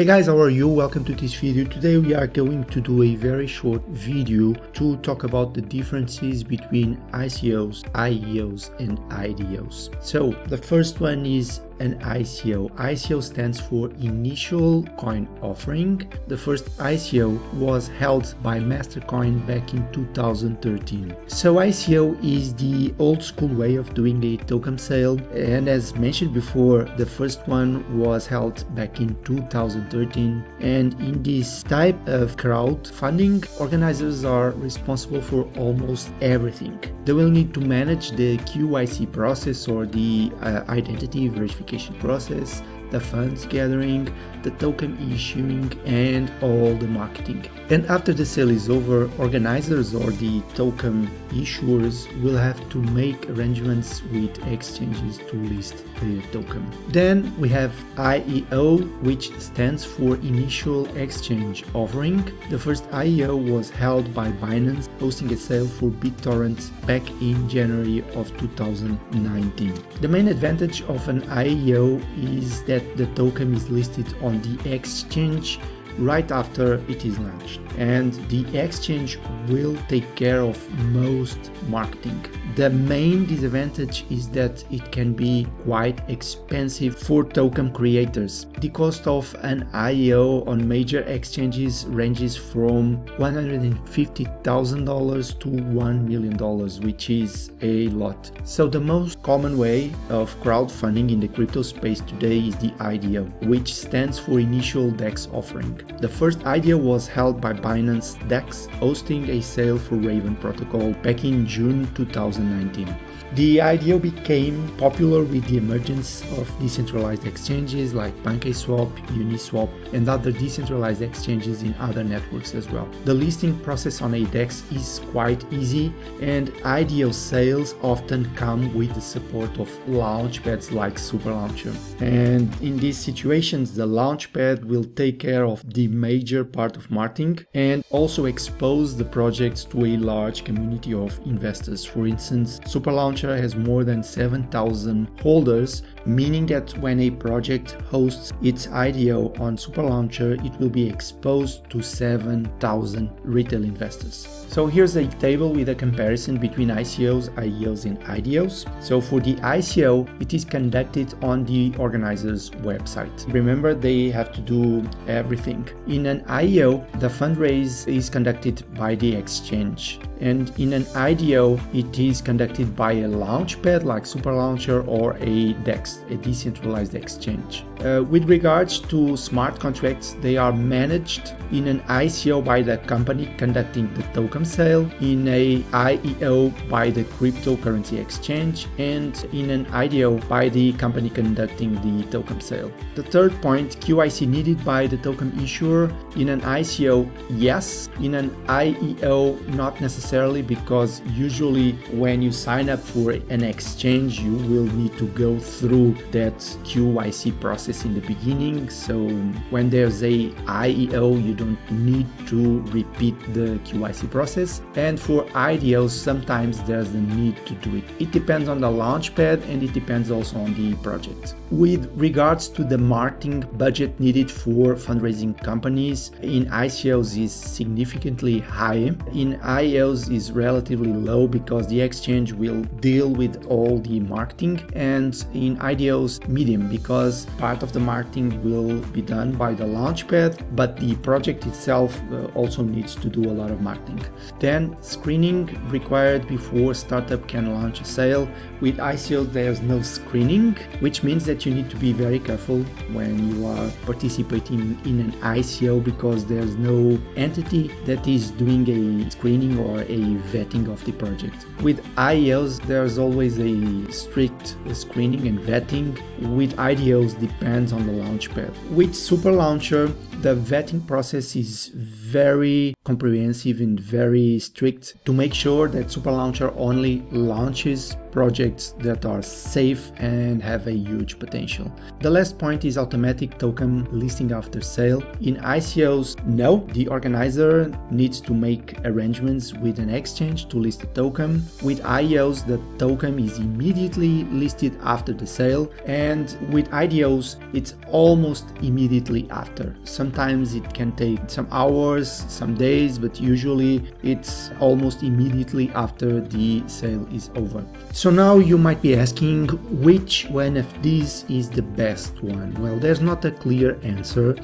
Hey guys, how are you? Welcome to this video. Today we are going to do a very short video to talk about the differences between ICOs, IEOs and IDOs. So the first one is an ICO. ICO stands for Initial Coin Offering. The first ICO was held by Mastercoin back in 2013. So ICO is the old school way of doing a token sale, and as mentioned before, the first one was held back in 2013. And in this type of crowdfunding, organizers are responsible for almost everything. They will need to manage the KYC process, or the identity verification process, the funds gathering, the token issuing, and all the marketing. And after the sale is over, organizers or the token issuers will have to make arrangements with exchanges to list the token. Then we have IEO, which stands for Initial Exchange Offering. The first IEO was held by Binance, hosting a sale for BitTorrent back in January of 2019. The main advantage of an IEO is that the token is listed on the exchange right after it is launched, and the exchange will take care of most marketing. The main disadvantage is that it can be quite expensive for token creators. The cost of an IEO on major exchanges ranges from $150,000 to $1 million, which is a lot. So the most common way of crowdfunding in the crypto space today is the IDO, which stands for Initial DEX Offering. The first IDO was held by Binance DEX, hosting a sale for Raven protocol back in June 2019. The IDO became popular with the emergence of decentralized exchanges like PancakeSwap, Uniswap, and other decentralized exchanges in other networks as well. The listing process on a DEX is quite easy, and IDO sales often come with the support of launchpads like SuperLauncher. And in these situations, the launchpad will take care of the major part of marketing and also expose the projects to a large community of investors. For instance, SuperLauncher has more than 7,000 holders, meaning that when a project hosts its IDO on SuperLauncher, it will be exposed to 7,000 retail investors. So here's a table with a comparison between ICOs, IEOs and IDOs. So for the ICO, it is conducted on the organizer's website. Remember, they have to do everything. In an IEO, the fundraise is conducted by the exchange. And in an IDO, it is conducted by a launchpad like SuperLauncher or a DEX, a decentralized exchange. With regards to smart contracts, they are managed in an ICO by the company conducting the token sale, in a IEO by the cryptocurrency exchange, and in an IDO by the company conducting the token sale. The third point, KYC needed by the token issuer. In an ICO, yes. In an IEO, not necessarily, because usually when you sign up for an exchange, you will need to go through that KYC process in the beginning. So when there's a IEO, you don't need to repeat the KYC process. And for IDOs, sometimes there's the need to do it. It depends on the launchpad, and it depends also on the project. With regards to the marketing budget needed for fundraising companies, in ICOs is significantly high. In IEOs is relatively low because the exchange will deal with all the marketing, and in IDOs medium because part of the marketing will be done by the launchpad, but the project itself also needs to do a lot of marketing. Then screening required before startup can launch a sale. With ICOs there's no screening, which means that you need to be very careful when you are participating in an ICO, because there's no entity that is doing a screening or a vetting of the project. With IEOs there's always a strict screening and vetting. With IDOs depends on the launchpad. With SuperLauncher, The vetting process is very comprehensive and very strict to make sure that SuperLauncher only launches projects that are safe and have a huge potential. The last point is automatic token listing after sale. In ICOs, no, the organizer needs to make arrangements with an exchange to list the token. With IEOs, the token is immediately listed after the sale, and with IDOs, it's almost immediately after. Sometimes it can take some hours, some days, but usually it's almost immediately after the sale is over. So now you might be asking, which one of these is the best one? Well, there's not a clear answer.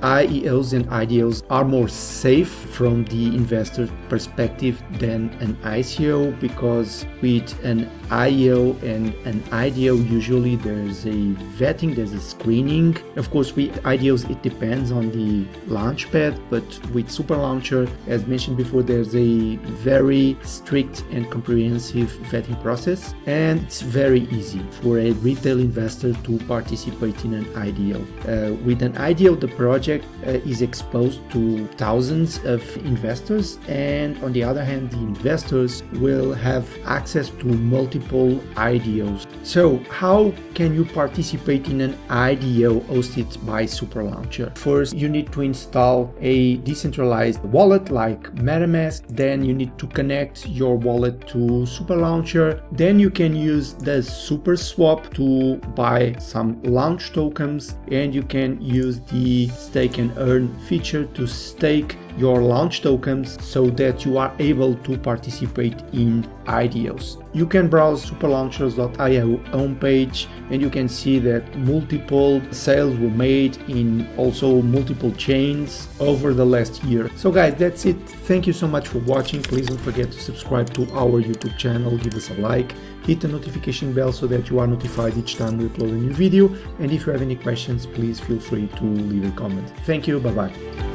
IEOs and IDOs are more safe from the investor perspective than an ICO, because with an IEO and an IDO usually there's a vetting, there's a screening. Of course, with IDOs it depends on the launchpad, but with SuperLauncher, as mentioned before, there's a very strict and comprehensive vetting process, and it's very easy for a retail investor to participate in an IDO. With an IDO, the project is exposed to thousands of investors, and on the other hand, the investors will have access to multiple IDOs. So how can you participate in an IDO hosted by SuperLauncher? First, you need to install a decentralized wallet like MetaMask. Then you need to connect your wallet to SuperLauncher. Then you can use the SuperSwap to buy some launch tokens, and you can use the stake and earn feature to stake your launch tokens so that you are able to participate in IDOs. You can browse superlaunchers.io homepage, and you can see that multiple sales were made in also multiple chains over the last year. So guys, that's it. Thank you so much for watching. Please don't forget to subscribe to our YouTube channel, give us a like, hit the notification bell so that you are notified each time we upload a new video. And if you have any questions, please feel free to leave a comment. Thank you. Bye bye.